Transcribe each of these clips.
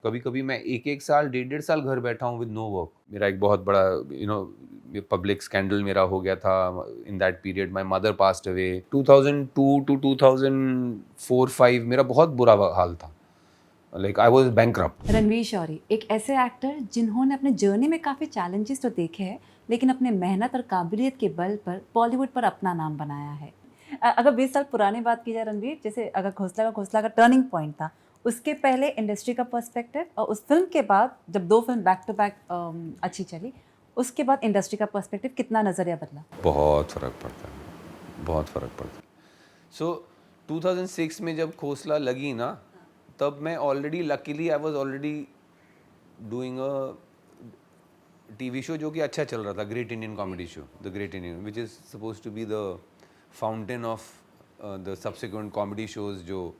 कभी कभी मैं एक एक साल डेढ़ डेढ़ साल घर बैठा हूँ विद नो वर्क। मेरा एक बहुत बड़ा पब्लिक स्कैंडल मेरा हो गया था। In that period my mother passed away 2002 to 2004-5 मेरा बहुत बुरा हाल था। Like I was bankrupt. Ranvir Shorey एक ऐसे एक्टर जिन्होंने अपने जर्नी में काफ़ी चैलेंजेस तो देखे हैं, लेकिन अपने मेहनत और काबिलियत के बल पर बॉलीवुड पर अपना नाम बनाया है। अगर 20 साल पुरानी बात की जाए रणवीर, जैसे अगर खोसला का टर्निंग पॉइंट था, उसके पहले इंडस्ट्री का पर्सपेक्टिव और उस फिल्म के बाद जब 2 फिल्म बैक टू बैक अच्छी चली, उसके बाद इंडस्ट्री का पर्सपेक्टिव कितना नज़रिया बदला? बहुत फ़र्क पड़ता है, बहुत फ़र्क पड़ता है। सो 2006 में जब खोसला लगी ना, तब मैं already luckily I was already doing a TV show जो कि अच्छा चल रहा था, great Indian comedy show, the great Indian, which is suppose to be the fountain of the subsequent comedy shows जो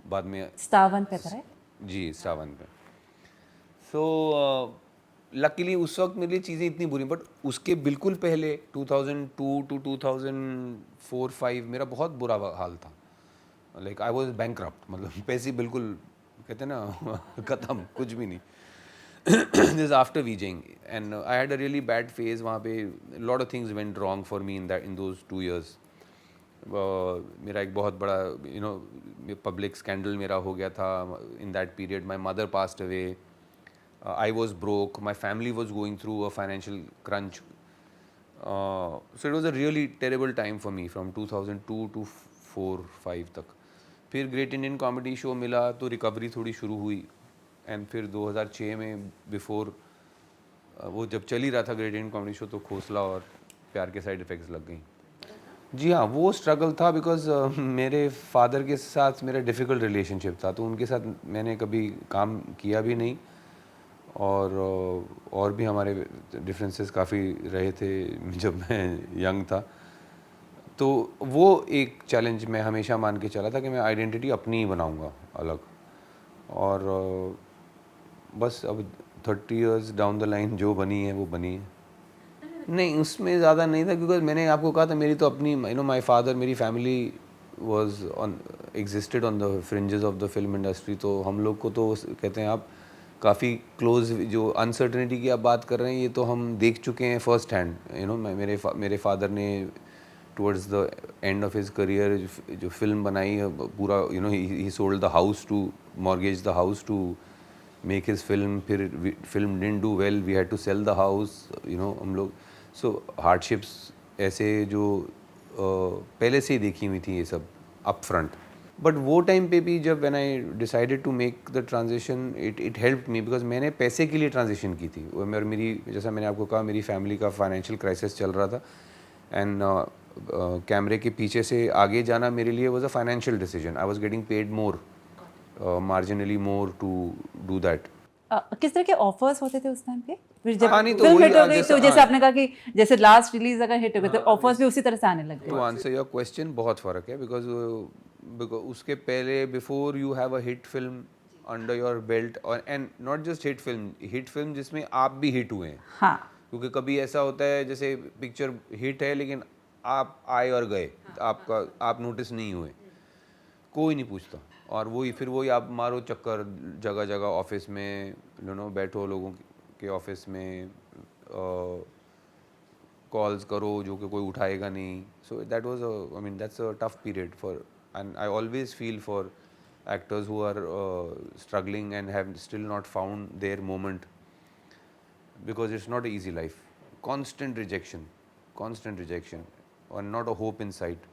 बाद में। स्टार वन पे था, राइट? जी, सावन पे। सो लकीली उस वक्त मेरे लिए चीज़ें इतनी बुरी, बट उसके बिल्कुल पहले 2002 टू 2004-5 मेरा बहुत बुरा हाल था। लाइक आई वाज बैंकरप्ट, मतलब पैसे बिल्कुल कहते हैं ना खत्म, कुछ भी नहीं। This is after VJing, and I had a really bad phase वहाँ पे। A lot of things went wrong for me in those 2 years. मेरा एक बहुत बड़ा पब्लिक स्कैंडल मेरा हो गया था। In that period my mother passed away. I was broke. My family was going through a financial crunch. So it was a really terrible time for me from 2002 to 4-5 तक। फिर great Indian comedy show मिला तो recovery थोड़ी शुरू हुई। And फिर 2006 में before वो जब चल ही रहा था ग्रेट इंडियन कॉमेडी शो, तो खोसला और प्यार के साइड इफ़ेक्ट्स लग गई। जी हाँ, वो स्ट्रगल था बिकॉज़ मेरे फादर के साथ मेरा डिफ़िकल्ट रिलेशनशिप था, तो उनके साथ मैंने कभी काम किया भी नहीं। और भी हमारे डिफरेंसेस काफ़ी रहे थे जब मैं यंग था। तो वो एक चैलेंज मैं हमेशा मान के चला था कि मैं आइडेंटिटी अपनी ही बनाऊंगा अलग। और बस अब 30 इयर्स डाउन द लाइन जो बनी है वो बनी है। नहीं, उसमें ज़्यादा नहीं था क्योंकि मैंने आपको कहा था मेरी तो अपनी माय फादर, मेरी family was on existed on the fringes of the film industry. तो हम लोग को तो कहते हैं आप काफ़ी क्लोज, जो अनसर्टनिटी की आप बात कर रहे हैं ये तो हम देख चुके हैं फर्स्ट हैंड। मेरे फादर ने towards the end of his career जो फिल्म बनाई है पूरा, he sold the house to mortgage the house to make his film. फिर film didn't do well, we had to sell the house, हम लोग। सो hardships ऐसे जो पहले से ही देखी हुई थी ये सब अप फ्रंट। बट वो टाइम पे भी जब when I decided to make the transition, it helped me because मैंने पैसे के लिए ट्रांजिशन की थी। और मेरी, जैसा मैंने आपको कहा, मेरी फैमिली का फाइनेंशियल क्राइसिस चल रहा था। एंड कैमरे के पीछे से आगे जाना मेरे लिए was a financial decision. I was getting paid more, marginally more to do that. किस तरह के ऑफर्स होते थे उस टाइम पे? फिर जब हाँ, नहीं तो फिल्म वही हिट हो गई जैसा, तो जैसे हाँ, आपने कहा कि जैसे लास्ट रिलीज अगर हिट हो गई तो ऑफर्स भी उसी तरह से आने लग टू गए। आंसर योर क्वेश्चन, बहुत फ़र्क है बिकॉज उसके पहले before you have a hit film under your belt, और and not just hit film जिसमें आप भी हिट हुए हैं। हाँ। क्योंकि कभी ऐसा होता है जैसे पिक्चर हिट है लेकिन आप आए और गए, आपका आप नोटिस नहीं हुए, कोई नहीं पूछता। और वही फिर वही आप मारो चक्कर जगह जगह, ऑफिस में बैठो लोगों के ऑफिस में, कॉल्स करो जो कि कोई उठाएगा नहीं। So that was I mean that's a tough period for, and I always feel for actors who are struggling and have still not found their moment, because it's not an easy life. Constant rejection और not a hope in sight,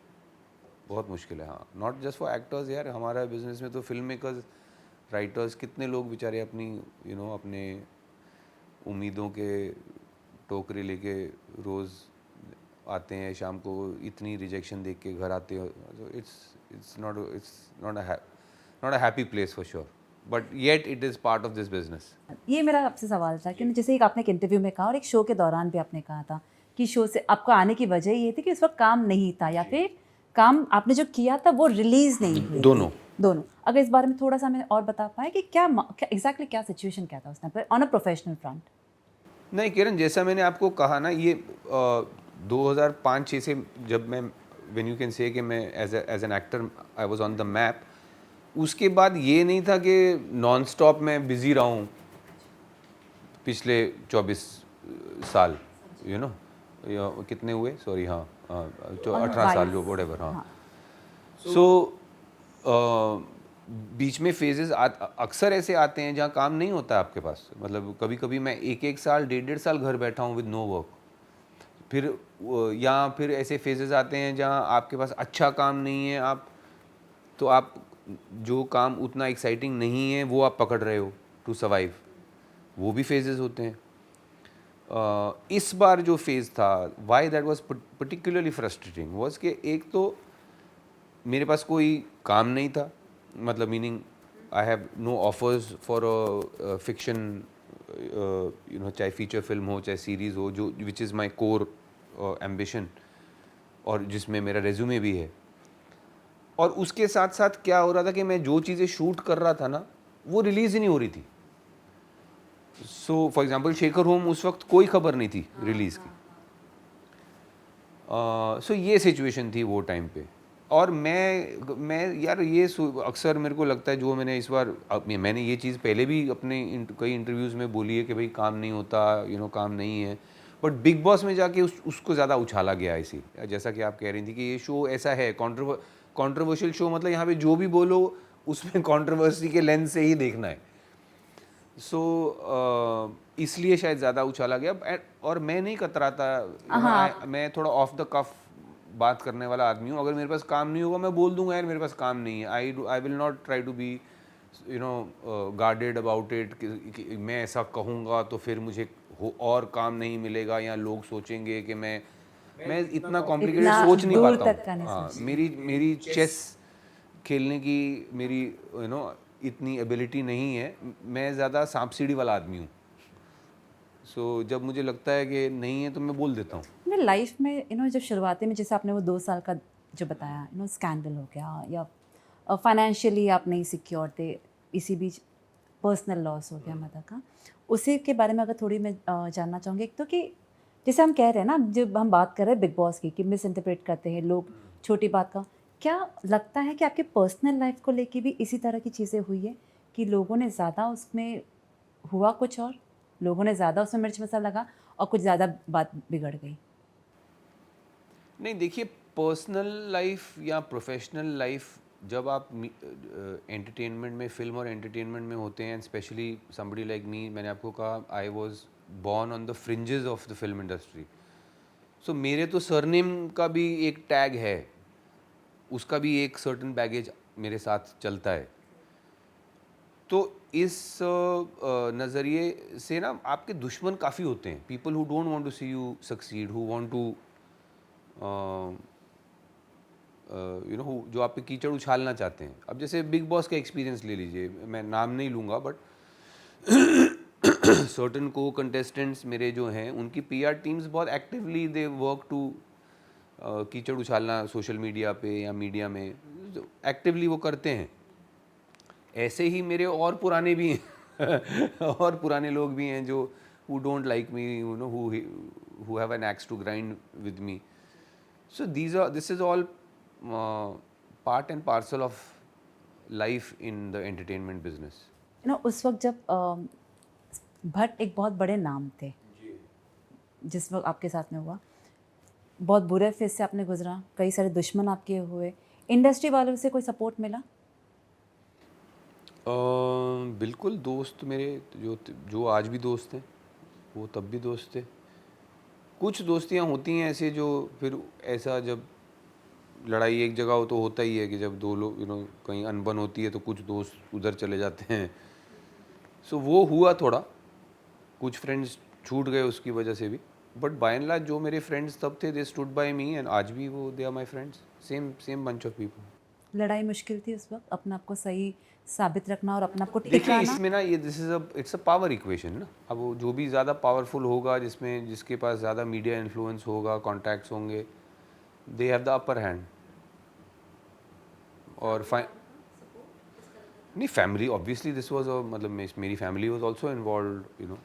बहुत मुश्किल है। हाँ, not just for actors यार, हमारा business में तो film makers, writers, कितने लोग बेचारे अपनी अपने उम्मीदों के टोकरे लेके रोज़ आते हैं, शाम को इतनी रिजेक्शन देख के घर आते हो। It's not a happy place for sure, but yet it is part of this business. ये मेरा आपसे सवाल था कि जैसे एक आपने एक इंटरव्यू में कहा और एक शो के दौरान भी आपने कहा था कि शो से आपको आने की वजह ये थी कि उस वक्त काम नहीं था, या फिर काम आपने जो किया था वो रिलीज नहीं हुई दोनों। थी। दोनों। अगर इस बारे में थोड़ा सा हमें और बता पाए कि क्या एग्जैक्टली क्या सिचुएशन क्या था उस टाइम पर ऑन अ प्रोफेशनल फ्रंट? नहीं किरण, जैसा मैंने आपको कहा ना, ये 2005-6 से जब मैं, व्हेन यू कैन से कि मैं as an actor I was on the map, उसके बाद ये नहीं था कि नॉन स्टॉप मैं बिज़ी रहा हूँ पिछले 24 साल, यू नो, कितने हुए, सॉरी, हाँ, जो 18 साल, जो वोटेवर, हाँ. हाँ सो बीच में फेजेस अक्सर ऐसे आते हैं जहाँ काम नहीं होता है आपके पास. मतलब कभी कभी मैं एक साल, डेढ़ साल घर बैठा हूँ विद नो वर्क. फिर या फिर ऐसे फेजेस आते हैं जहाँ आपके पास अच्छा काम नहीं है, आप जो काम उतना एक्साइटिंग नहीं है वो आप पकड़ रहे हो टू सर्वाइव. वो भी फेजेस होते हैं. इस बार जो फेज़ था, why that was particularly frustrating was कि एक तो मेरे पास कोई काम नहीं था, मतलब meaning I have no offers for a fiction, you know, चाहे फीचर फिल्म हो चाहे सीरीज़ हो, जो which is my core ambition और जिसमें मेरा रेज्यूमे भी है. और उसके साथ साथ क्या हो रहा था कि मैं जो चीज़ें शूट कर रहा था ना, वो रिलीज़ ही नहीं हो रही थी. So for example Shekhar home, उस वक्त कोई खबर नहीं थी रिलीज़ की. सो ये सिचुएशन थी वो टाइम पे. और मैं यार ये अक्सर मेरे को लगता है, जो मैंने इस बार मैंने ये चीज़ पहले भी अपने कई इंटरव्यूज़ में बोली है कि भाई काम नहीं होता, यू नो, काम नहीं है. बट बिग बॉस में जाके उसको ज़्यादा उछाला गया इसी, जैसा कि आप कह रही थी कि ये शो ऐसा है कंट्रोवर्शियल शो, मतलब यहाँ पे जो भी बोलो उसमें कंट्रोवर्सी के लेंस से ही देखना है. सो इसलिए शायद ज़्यादा उछाला गया. और मैं नहीं कतराता, हाँ मैं थोड़ा ऑफ द कफ बात करने वाला आदमी हूँ. अगर मेरे पास काम नहीं होगा मैं बोल दूंगा यार मेरे पास काम नहीं है. I will not try to be, you know, guarded about it कि मैं ऐसा कहूँगा तो फिर मुझे और काम नहीं मिलेगा, या लोग सोचेंगे कि मैं इतना कॉम्प्लिकेटेड इतना सोच नहीं दूर पाता तक का हूँ. नहीं हाँ, सोचते. मेरी चेस खेलने की मेरी, यू नो, इतनी एबिलिटी नहीं है. मैं ज़्यादा सांप सीढ़ी वाला आदमी हूँ. सो जब मुझे लगता है कि नहीं है तो मैं बोल देता हूँ. अपने लाइफ में जब शुरुआती में जैसे आपने वो 2 साल का जो बताया, स्कैंडल हो गया या फाइनेंशियली आप नहीं सिक्योर थे, इसी बीच पर्सनल लॉस हो गया मदर का, उसी के बारे में अगर थोड़ी मैं जानना चाहूँगी. एक तो कि जैसे हम कह रहे हैं ना, जब हम बात कर रहे हैं बिग बॉस की कि मिस इंटरप्रेट करते हैं लोग छोटी बात का, क्या लगता है कि आपके पर्सनल लाइफ को लेके भी इसी तरह की चीज़ें हुई है कि लोगों ने ज़्यादा उसमें हुआ कुछ और, लोगों ने ज़्यादा उसमें मिर्च मसाला लगा और कुछ ज़्यादा बात बिगड़ गई? नहीं, देखिए, पर्सनल लाइफ या प्रोफेशनल लाइफ, जब आप एंटरटेनमेंट में, फिल्म और एंटरटेनमेंट में होते हैं, स्पेशली समबडी लाइक मी, मैंने आपको कहा I was born on the fringes of the film industry. So मेरे तो सरनेम का भी एक टैग है, उसका भी एक सर्टन बैगेज मेरे साथ चलता है. तो इस नज़रिए से ना आपके दुश्मन काफ़ी होते हैं. People who don't want to see you succeed, who want to, you know, जो आप पे कीचड़ उछालना चाहते हैं. अब जैसे बिग बॉस का एक्सपीरियंस ले लीजिए, मैं नाम नहीं लूँगा, बट सर्टन को कंटेस्टेंट्स मेरे जो हैं, उनकी पीआर टीम्स बहुत एक्टिवली दे वर्क टू कीचड़ उछालना सोशल मीडिया पे या मीडिया में, एक्टिवली वो करते हैं. ऐसे ही मेरे और पुराने भी हैं और पुराने लोग भी हैं जो who don't like me, you know, who have an axe to grind with me. So this is all part and parcel of life in the entertainment business. उस वक्त जब भट्ट एक बहुत बड़े नाम थे, जिस वक्त आपके साथ में हुआ, बहुत बुरे फेज से आपने गुजरा, कई सारे दुश्मन आपके हुए, इंडस्ट्री वालों से कोई सपोर्ट मिला? बिल्कुल. दोस्त मेरे जो आज भी दोस्त हैं, वो तब भी दोस्त थे. कुछ दोस्तियाँ होती हैं ऐसे, जो फिर ऐसा, जब लड़ाई एक जगह हो तो होता ही है कि जब दो लोग, यू नो, कहीं अनबन होती है तो कुछ दोस्त उधर चले जाते हैं. सो वो हुआ थोड़ा, कुछ फ्रेंड्स छूट गए उसकी वजह से भी. बट बाय एंड लार्ज जो मेरे फ्रेंड्स तब थे, they stood by me, and आज भी वो they are my friends. Same bunch of people. लड़ाई मुश्किल थी उस वक्त, अपने आप को सही साबित रखना और अपने आप को देखिए, टिकाना? इसमें ना ये इट्स अ पावर इक्वेशन ना. अब वो जो भी ज़्यादा पावरफुल होगा, जिसके पास ज़्यादा मीडिया इन्फ्लुएंस होगा, कॉन्टैक्ट्स होंगे, they have the upper hand. और नहीं, फैमिली ऑब्वियसली, दिस वाज मतलब मेरी family was also involved, you know.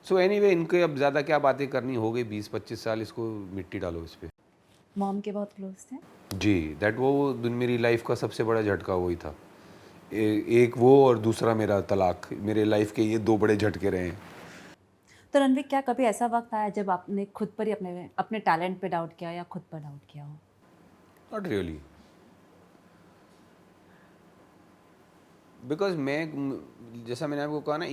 So anyway, इनके अब ज़्यादा क्या बातें करनी, हो गई 20-25 साल, इसको मिट्टी डालो इस पे. मॉम के बहुत क्लोज थे? जी, दैट वो दिन मेरी लाइफ का सबसे बड़ा झटका वही था। एक वो और दूसरा मेरा तलाक, मेरे लाइफ के ये 2 बड़े झटके रहे हैं। तो रणवीर, क्या कभी ऐसा वक़्त आया जब आपने खुद पर ही अपने अपने टैलेंट पे डाउट किया या खुद पर डाउट किया हो? नॉट रियली, बिकॉज़ जैसा मैंने आपको कहा ना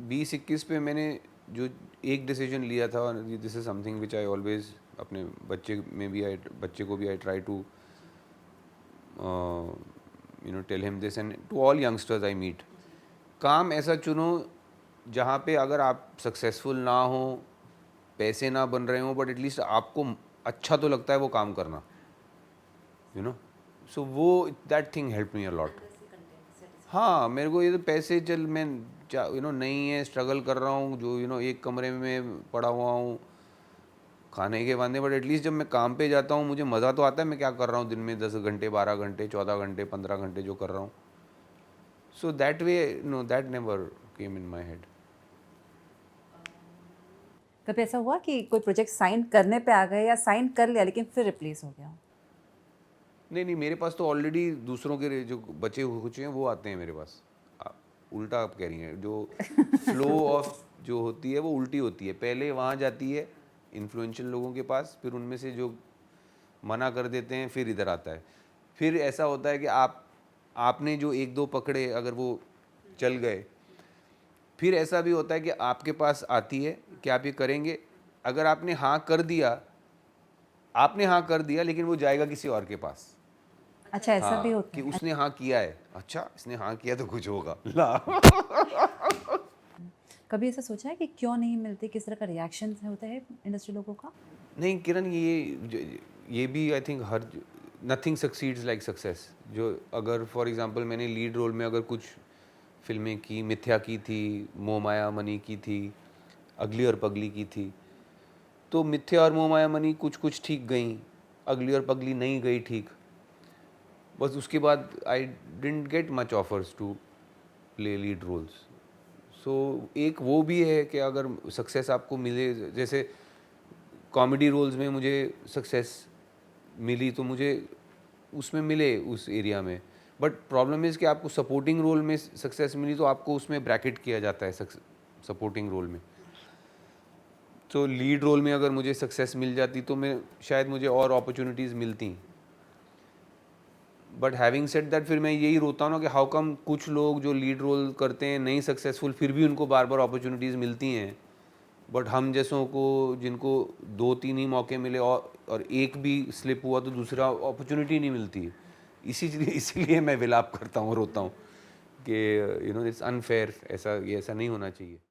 20-21 पे मैंने जो एक डिसीजन लिया था, और this is something which I always अपने बच्चे को भी I try to tell him this and to all youngsters I meet. काम ऐसा चुनो जहाँ पे अगर आप सक्सेसफुल ना हो, पैसे ना बन रहे हो, बट एटलीस्ट आपको अच्छा तो लगता है वो काम करना, यू नो। सो वो that thing help me a lot. हाँ, मेरे को ये तो पैसे चल मैं नहीं है, स्ट्रगल कर रहा हूँ, जो एक कमरे में पड़ा हुआ हूँ खाने के वादे, बट एटलीस्ट जब मैं काम पे जाता हूँ मुझे मज़ा तो आता है मैं क्या कर रहा हूँ दिन में 10 घंटे, 12 घंटे, 14 घंटे, 15 घंटे जो कर रहा हूँ। So that way, no, that never came in my head. कभी ऐसा हुआ कि कोई प्रोजेक्ट साइन करने पे आ गए या साइन कर लिया लेकिन फिर रिप्लेस हो गया हो? नहीं नहीं, मेरे पास तो ऑलरेडी दूसरों के जो बचे कुछ हैं वो आते हैं मेरे पास। उल्टा आप कह रही हैं, जो फ्लो ऑफ जो होती है वो उल्टी होती है, पहले वहाँ जाती है इन्फ्लुएंशियल लोगों के पास, फिर उनमें से जो मना कर देते हैं फिर इधर आता है। फिर ऐसा होता है कि आपने जो एक दो पकड़े अगर वो चल गए, फिर ऐसा भी होता है कि आपके पास आती है कि आप ये करेंगे, अगर आपने हाँ कर दिया लेकिन वो जाएगा किसी और के पास। अच्छा, ऐसा भी हाँ, होता कि है। उसने हाँ किया है, अच्छा इसने हाँ किया तो कुछ होगा ला। कभी ऐसा सोचा है कि क्यों नहीं मिलती, किस तरह का रिएक्शन होता है इंडस्ट्री लोगों का? नहीं किरण, ये भी I think her nothing succeeds like success. जो अगर फॉर एग्जांपल मैंने लीड रोल में अगर कुछ फिल्में की, मिथ्या की थी, मोह माया मनी की थी, अगली और पगली की थी, तो मिथ्या और मोह माया मनी कुछ कुछ ठीक गई, अगली और पगली नहीं गई ठीक। बस उसके बाद I didn't get much offers to play lead roles. So एक वो भी है कि अगर सक्सेस आपको मिले, जैसे कॉमेडी रोल्स में मुझे सक्सेस मिली तो मुझे उसमें मिले उस एरिया में, बट प्रॉब्लम इज़ कि आपको सपोर्टिंग रोल में सक्सेस मिली तो आपको उसमें ब्रैकेट किया जाता है सपोर्टिंग रोल में। तो लीड रोल में अगर मुझे सक्सेस मिल जाती तो मैं शायद मुझे और अपॉर्चुनिटीज़ मिलती। बट हैविंग सेड दैट, फिर मैं यही रोता हूँ ना कि हाउ कम कुछ लोग जो लीड रोल करते हैं नहीं सक्सेसफुल, फिर भी उनको बार बार अपॉर्चुनिटीज़ मिलती हैं, बट हम जैसों को जिनको 2-3 ही मौके मिले और एक भी स्लिप हुआ तो दूसरा अपॉर्चुनिटी नहीं मिलती। इसीलिए मैं विलाप करता हूँ, रोता हूँ कि इट्स अनफेयर, ऐसा नहीं होना चाहिए।